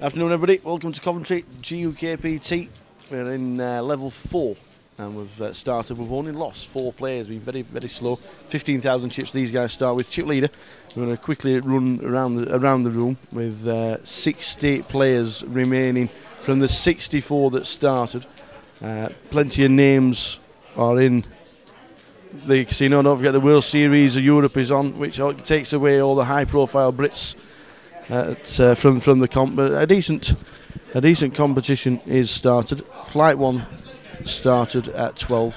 Afternoon, everybody. Welcome to Coventry, GUKPT. We're in level 4, and we've started. We've only lost 4 players. We've been very slow. 15,000 chips. These guys start with chip leader. We're going to quickly run around the room with 60 players remaining from the 64 that started. Plenty of names are in the casino. Don't forget the World Series of Europe is on, which takes away all the high-profile Brits from the comp. But a decent competition is started. Flight 1 started at 12.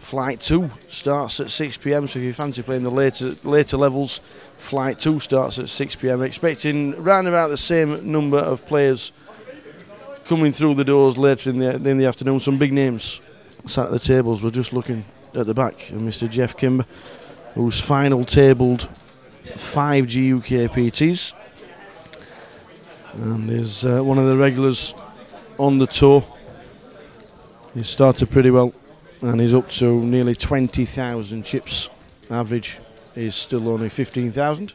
Flight 2 starts at 6 p.m. So if you fancy playing the later levels, Flight 2 starts at 6 p.m. Expecting round about the same number of players coming through the doors later in the afternoon. Some big names sat at the tables. We're just looking at the back, and Mr. Jeff Kimber, who's final tabled 5 GUKPTs, and is one of the regulars on the tour. He started pretty well, and he's up to nearly 20,000 chips. Average is still only 15,000.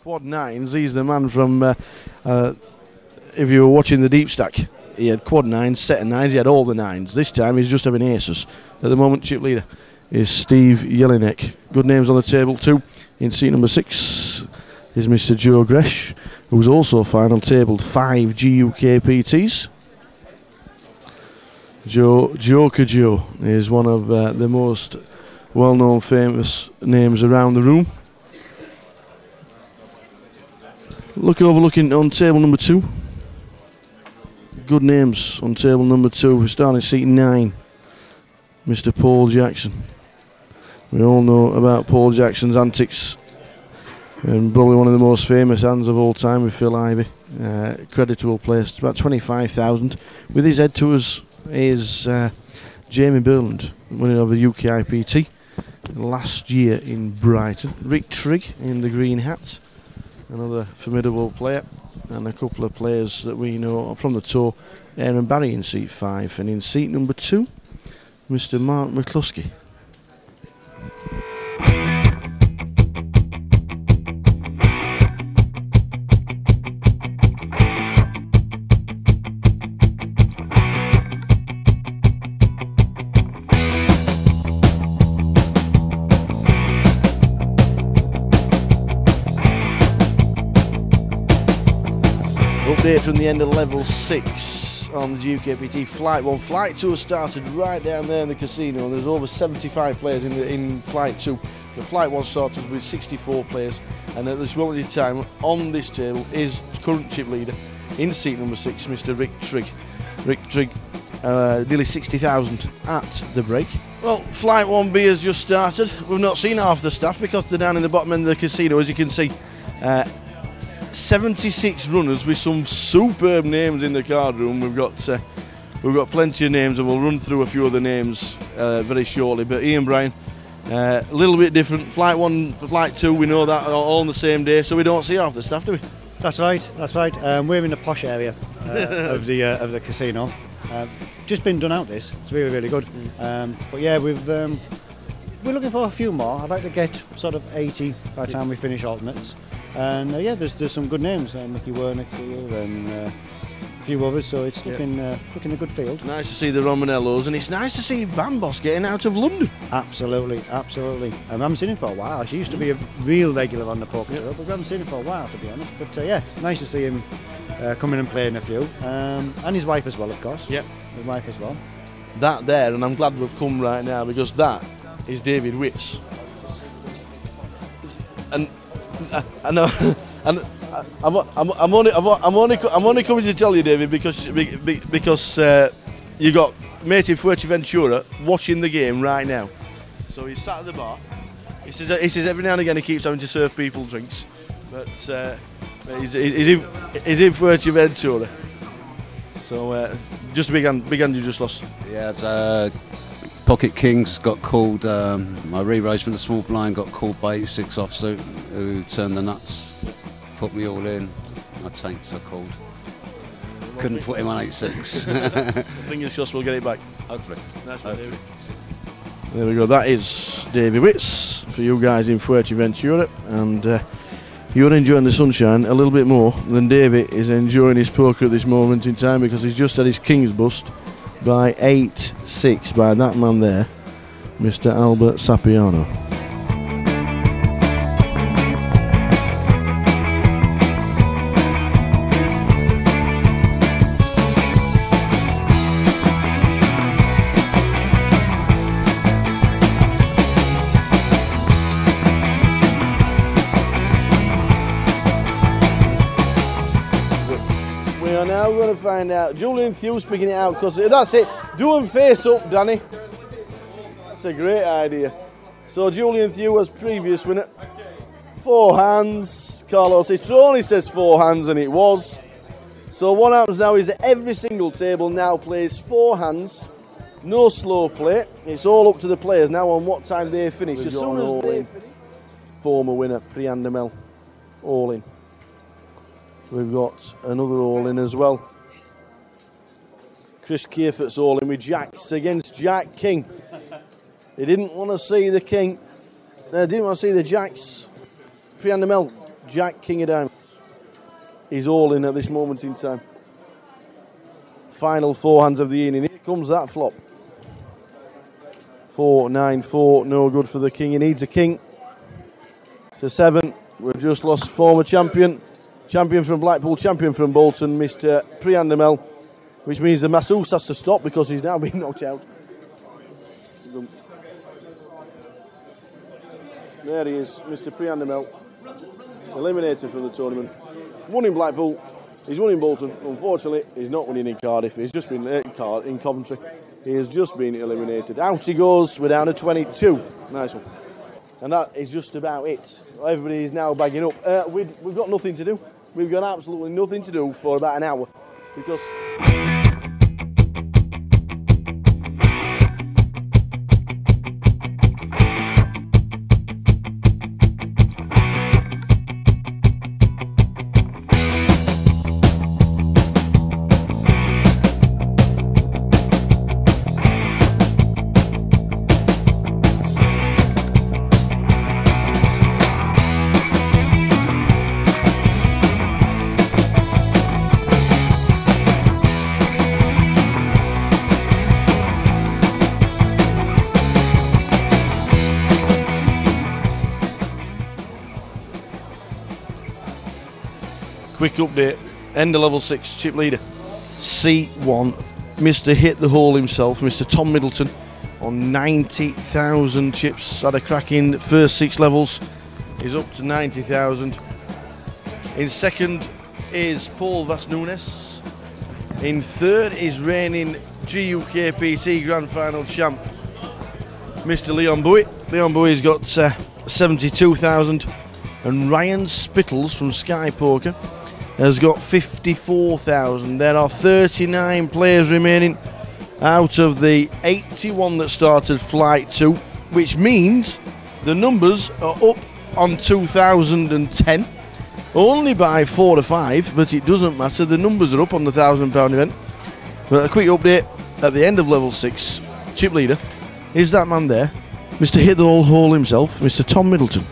Quad 9s, he's the man from, if you were watching the deep stack, he had quad 9s, set of 9s, he had all the 9s. This time he's just having aces. At the moment, chip leader is Steve Jelinek. Good names on the table too. In seat number 6 is Mr. Joe Gresh, who's also final tabled 5 GUKPTs. Joker Joe is one of the most well-known, famous names around the room. Overlooking on table number 2. Good names on table number 2. We're starting seat 9. Mr. Paul Jackson. We all know about Paul Jackson's antics, and probably one of the most famous hands of all time with Phil Ivey. Creditable placed, about 25,000. With his head to us is Jamie Burland, winner of the UKIPT last year in Brighton. Rick Trigg in the green hat, another formidable player, and a couple of players that we know from the tour. Aaron Barry in seat 5, and in seat number 2, Mr. Mark McCluskey. Update from the end of level 6 on the GUKPT. Flight 1. Flight 2 has started right down there in the casino, and there's over 75 players in Flight 2. The Flight 1 started with 64 players, and at this moment in time on this table is current chip leader in seat number 6, Mr. Rick Trigg. Rick Trigg, nearly 60,000 at the break. Well, Flight 1B has just started. We've not seen half the staff because they're down in the bottom end of the casino, as you can see. 76 runners with some superb names in the card room. We've got plenty of names, and we'll run through a few of the names very shortly. But Ian Bryan, a little bit different. Flight 1, Flight 2, we know that all on the same day, so we don't see half the staff, do we? That's right. We're in the posh area of the casino. Just been done out this. It's really good. But yeah, we're looking for a few more. I'd like to get sort of 80 by the time we finish alternates. And yeah, there's some good names. Mickey Wernick's here and a few others, so it's looking a good field. Nice to see the Romanellos, and it's nice to see Van Boss getting out of London. Absolutely. I haven't seen him for a while. She used to be a real regular on the poker tour, but we haven't seen him for a while, to be honest. But yeah, nice to see him coming and playing a few. And his wife as well, of course. Yep. His wife as well. That there, and I'm glad we've come right now, because that is David Witts. And I know, and I'm only coming to tell you, David, because you got mate in Fuerteventura watching the game right now. So he's sat at the bar. He says every now and again he keeps having to serve people drinks, but he's in Fuerteventura. So just a big hand you just lost. Yeah, it's, Pocket Kings got called, my re-raise from the small blind got called by 86 offsuit, who turned the nuts, put me all in. My tanks are called. Couldn't put him on 86. Fingers crossed we'll get it back. Hopefully. Nice one, David. There we go, that is Davy Witts for you guys in Fuerteventura, and you're enjoying the sunshine a little bit more than David is enjoying his poker at this moment in time, because he's just had his king's bust by 8-6 by that man there, Mr. Albert Sapiano. We are now going to find out. Julian Thew's picking it out, because that's it. Do them face up, Danny. That's a great idea. So Julian Thew was previous winner. 4 hands. Carlos Istroni says 4 hands, and it was. So what happens now is that every single table now plays 4 hands. No slow play. It's all up to the players now on what time they finish. As soon as they finish. Former winner, Priyan Demel, all in. We've got another all-in as well. Chris Kiefert's all-in with jacks against Jack King. He didn't want to see the king. Didn't want to see the jacks. Priyan Demel, Jack King of diamonds. He's all-in at this moment in time. Final 4 hands of the evening. Here comes that flop. 4-9-4, no good for the king. He needs a king. It's a 7. We've just lost former champion. Champion from Blackpool, champion from Bolton, Mr. Priyan Demel, which means the masseuse has to stop because he's now been knocked out. There he is, Mr. Priyan Demel, eliminated from the tournament. Won in Blackpool, he's won in Bolton. Unfortunately, he's not winning in Cardiff. He's just been in Coventry. He has just been eliminated. Out he goes. We're down to 22. Nice one. And that is just about it. Everybody is now bagging up. We've got nothing to do. We've got absolutely nothing to do for about an hour, because quick update, end of level 6, chip leader, C1, Mr. Hit the Hole himself, Mr. Tom Middleton, on 90,000 chips, had a cracking first 6 levels, he's up to 90,000. In second is Paul Vas-Nunes, in third is reigning GUKPT Grand Final champ, Mr. Leon Bowie. Leon Bowie's got 72,000, and Ryan Spittles from Sky Poker has got 54,000. There are 39 players remaining out of the 81 that started Flight 2, which means the numbers are up on 2010, only by 4 or 5, but it doesn't matter, the numbers are up on the £1,000 event. But a quick update, at the end of level 6, chip leader is that man there, Mr. Hit the Hole himself, Mr. Tom Middleton.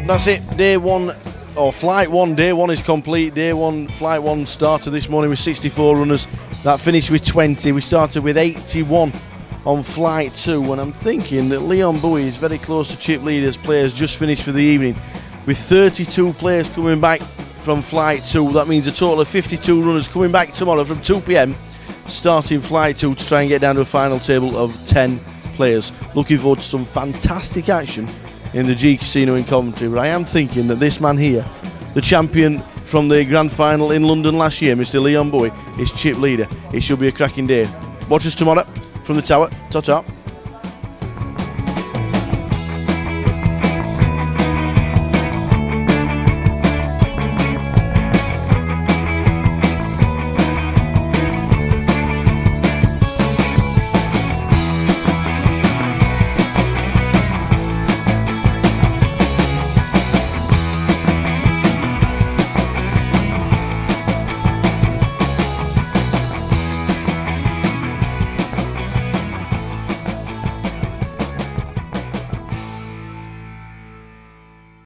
That's it, day 1, or flight 1, day 1 is complete. Day 1, flight 1 started this morning with 64 runners. That finished with 20. We started with 81 on flight 2, and I'm thinking that Leon Bowie is very close to chip leaders. Players just finished for the evening. With 32 players coming back from flight 2, that means a total of 52 runners coming back tomorrow from 2 PM, starting flight 2 to try and get down to a final table of 10 players. Looking forward to some fantastic action in the G Casino in Coventry, but I am thinking that this man here, the champion from the grand final in London last year, Mr. Leon Bowie, is chip leader. It should be a cracking day. Watch us tomorrow from the tower. Ta-ta.